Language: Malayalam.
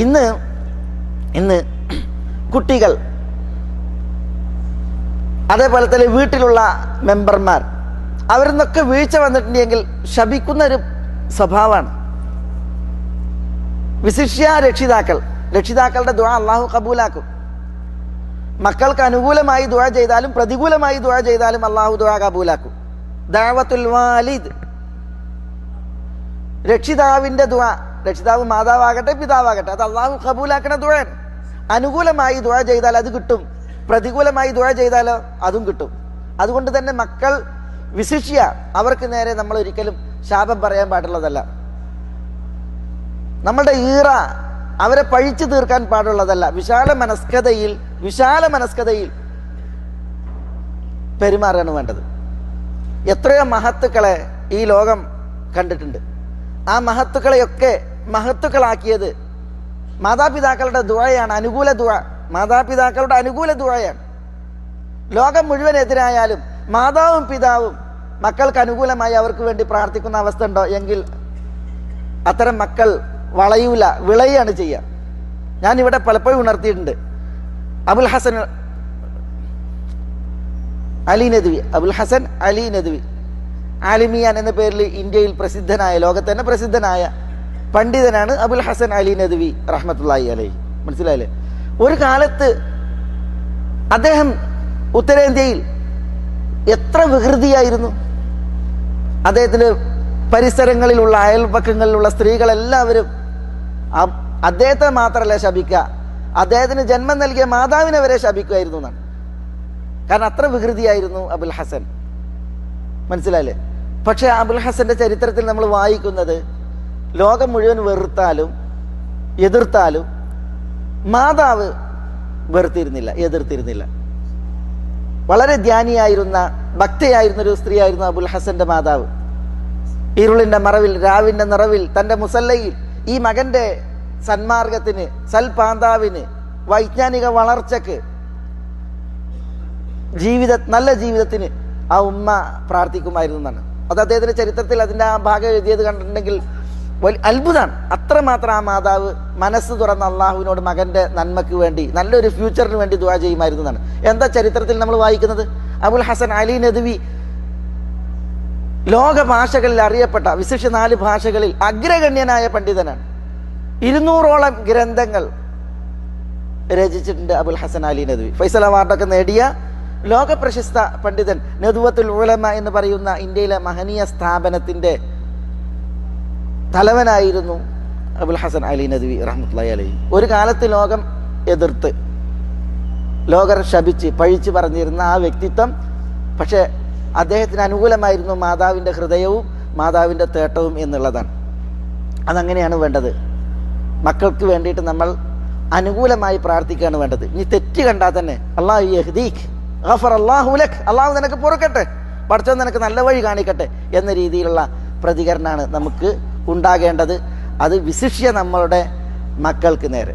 ഇന്ന് ഇന്ന് കുട്ടികൾ, അതേപോലെ തന്നെ വീട്ടിലുള്ള മെമ്പർമാർ, അവരിൽ നിന്നൊക്കെ വീഴ്ച വന്നിട്ടുണ്ടെങ്കിൽ ശപിക്കുന്നൊരു സ്വഭാവമാണ്. വിശിഷ്യ രക്ഷിതാക്കളുടെ ദുആ അള്ളാഹു കബൂലാക്കും. മക്കൾക്ക് അനുകൂലമായി ദുആ ചെയ്താലും പ്രതികൂലമായി ദുആ ചെയ്താലും അള്ളാഹു ദുആ കബൂലാക്കും. ദഅവത്തുൽ വാലിദ്, രക്ഷിതാവിൻ്റെ ദുആ, രക്ഷിതാവ് മാതാവാകട്ടെ പിതാവാകട്ടെ, അത് അള്ളാഹു കബൂലാക്കണ ദുആണ്. അനുകൂലമായി ദുആ ചെയ്താൽ അത് കിട്ടും, പ്രതികൂലമായി ദുആ ചെയ്താലോ അതും കിട്ടും. അതുകൊണ്ട് തന്നെ മക്കൾ വിശിഷ്യ അവർക്ക് നേരെ നമ്മൾ ഒരിക്കലും ശാപം പറയാൻ പാടുള്ളതല്ല. നമ്മളുടെ ഈറ അവരെ പഴിച്ചു തീർക്കാൻ പാടുള്ളതല്ല. വിശാല മനസ്കതയിൽ പെരുമാറാണ് വേണ്ടത്. എത്രയോ മഹത്തുക്കളെ ഈ ലോകം കണ്ടിട്ടുണ്ട്. ആ മഹത്തുക്കളെയൊക്കെ മഹത്തുക്കളാക്കിയത് മാതാപിതാക്കളുടെ ദുആയാണ്, അനുകൂല ദുആ. മാതാപിതാക്കളുടെ അനുകൂല ദുആയാണ്. ലോകം മുഴുവൻ എതിരായാലും മാതാവും പിതാവും മക്കൾക്ക് അനുകൂലമായി അവർക്ക് വേണ്ടി പ്രാർത്ഥിക്കുന്ന അവസ്ഥ ഉണ്ടോ എങ്കിൽ അത്തരം മക്കൾ വിളയാണ് ചെയ്യുക. ഞാനിവിടെ പലപ്പോഴും ഉണർത്തിയിട്ടുണ്ട്. അബുൽ ഹസൻ അലി നദ്വി ആലിമിയാൻ എന്ന പേരിൽ ഇന്ത്യയിൽ പ്രസിദ്ധനായ, ലോകത്ത് തന്നെ പ്രസിദ്ധനായ പണ്ഡിതനാണ് അബുൽ ഹസൻ അലി നദ്വി റഹ്മത്തുള്ളാഹി അലൈഹി. മനസ്സിലായില്ലേ? ഒരു കാലത്ത് അദ്ദേഹം ഉത്തരേന്ത്യയിൽ എത്ര വികൃതിയായിരുന്നു. അദ്ദേഹത്തിന് പരിസരങ്ങളിലുള്ള അയൽപക്കങ്ങളിലുള്ള സ്ത്രീകളെല്ലാവരും അദ്ദേഹത്തെ മാത്രമല്ല ശപിക്കുക, അദ്ദേഹത്തിന് ജന്മം നൽകിയ മാതാവിനെ വരെ ശപിക്കുമായിരുന്നു എന്നാണ്. കാരണം അത്ര വികൃതിയായിരുന്നു അബുൽ ഹസൻ. മനസ്സിലായില്ലേ? പക്ഷെ അബുൽ ഹസന്റെ ചരിത്രത്തിൽ നമ്മൾ വായിക്കുന്നത് ലോകം മുഴുവൻ വെറുത്താലും എതിർത്താലും മാതാവ് എതിർത്തിരുന്നില്ല. വളരെ ധ്യാനിയായിരുന്ന, ഭക്തയായിരുന്ന ഒരു സ്ത്രീയായിരുന്നു അബുൽ ഹസന്റെ മാതാവ്. ഇരുളിന്റെ മറവിൽ, രാവിന്റെ നിറവിൽ, തന്റെ മുസല്ലയിൽ ഈ മകന്റെ സന്മാർഗത്തിന്, സൽപാന്താവിന്, വൈജ്ഞാനിക വളർച്ചക്ക്, നല്ല ജീവിതത്തിന് ആ ഉമ്മ പ്രാർത്ഥിക്കുമായിരുന്നു എന്നാണ്. അത് അദ്ദേഹത്തിന്റെ ചരിത്രത്തിൽ അതിന്റെ ആ ഭാഗം എഴുതിയത് കണ്ടിട്ടുണ്ടെങ്കിൽ അത്ഭുതമാണ്. അത്രമാത്രം ആ മാതാവ് മനസ്സ് തുറന്ന അള്ളാഹുവിനോട് മകന്റെ നന്മയ്ക്ക് വേണ്ടി, നല്ലൊരു ഫ്യൂച്ചറിന് വേണ്ടി ദുആ ചെയ്യുമായിരുന്നു എന്നാണ്. എന്താ ചരിത്രത്തിൽ നമ്മൾ വായിക്കുന്നത്? അബുൽ ഹസൻ അലി നദ്വി ലോക ഭാഷകളിൽ അറിയപ്പെട്ട, വിശിഷ്യ 4 ഭാഷകളിൽ അഗ്രഗണ്യനായ പണ്ഡിതനാണ്. 200ഓളം ഗ്രന്ഥങ്ങൾ രചിച്ചിട്ടുണ്ട് അബുൽ ഹസൻ അലി നദ്വി. ഫൈസൽ അവാർഡൊക്കെ നേടിയ ലോക പ്രശസ്ത പണ്ഡിതൻ. നദ്വത്തുൽ ഉലമ എന്ന് പറയുന്ന ഇന്ത്യയിലെ മഹനീയ സ്ഥാപനത്തിന്റെ തലവനായിരുന്നു അബുൽ ഹസൻ അലി നദ്വി റഹ്മത്തുള്ളാഹി അലൈഹി. ഒരു കാലത്ത് ലോകം എതിർത്ത്, ലോകർ ശപിച്ച് പഴിച്ചു പറഞ്ഞിരുന്ന ആ വ്യക്തിത്വം, പക്ഷെ അദ്ദേഹത്തിന് അനുകൂലമായിരുന്നു മാതാവിൻ്റെ ഹൃദയവും മാതാവിൻ്റെ തേട്ടവും എന്നുള്ളതാണ്. അതങ്ങനെയാണ് വേണ്ടത്. മക്കൾക്ക് വേണ്ടിയിട്ട് നമ്മൾ അനുകൂലമായി പ്രാർത്ഥിക്കുകയാണ് വേണ്ടത്. ഇനി തെറ്റ് കണ്ടാൽ തന്നെ അല്ലാഹു യഹ്ദീക് ഗഫറല്ലാഹു ലക്, അള്ളാഹു നിനക്ക് പൊറുക്കട്ടെ, പടച്ചോൻ നിനക്ക് നല്ല വഴി കാണിക്കട്ടെ എന്ന രീതിയിലുള്ള പ്രതികരണമാണ് നമുക്ക് ഉണ്ടാകേണ്ടത്. അത് വിശിഷ്യ നമ്മളുടെ മക്കൾക്ക് നേരെ.